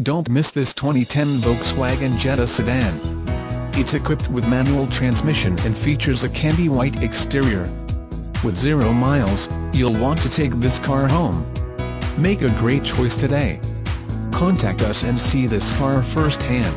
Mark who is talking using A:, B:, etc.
A: Don't miss this 2010 Volkswagen Jetta sedan. It's equipped with manual transmission and features a candy white exterior. With 0 miles, you'll want to take this car home. Make a great choice today. Contact us and see this car firsthand.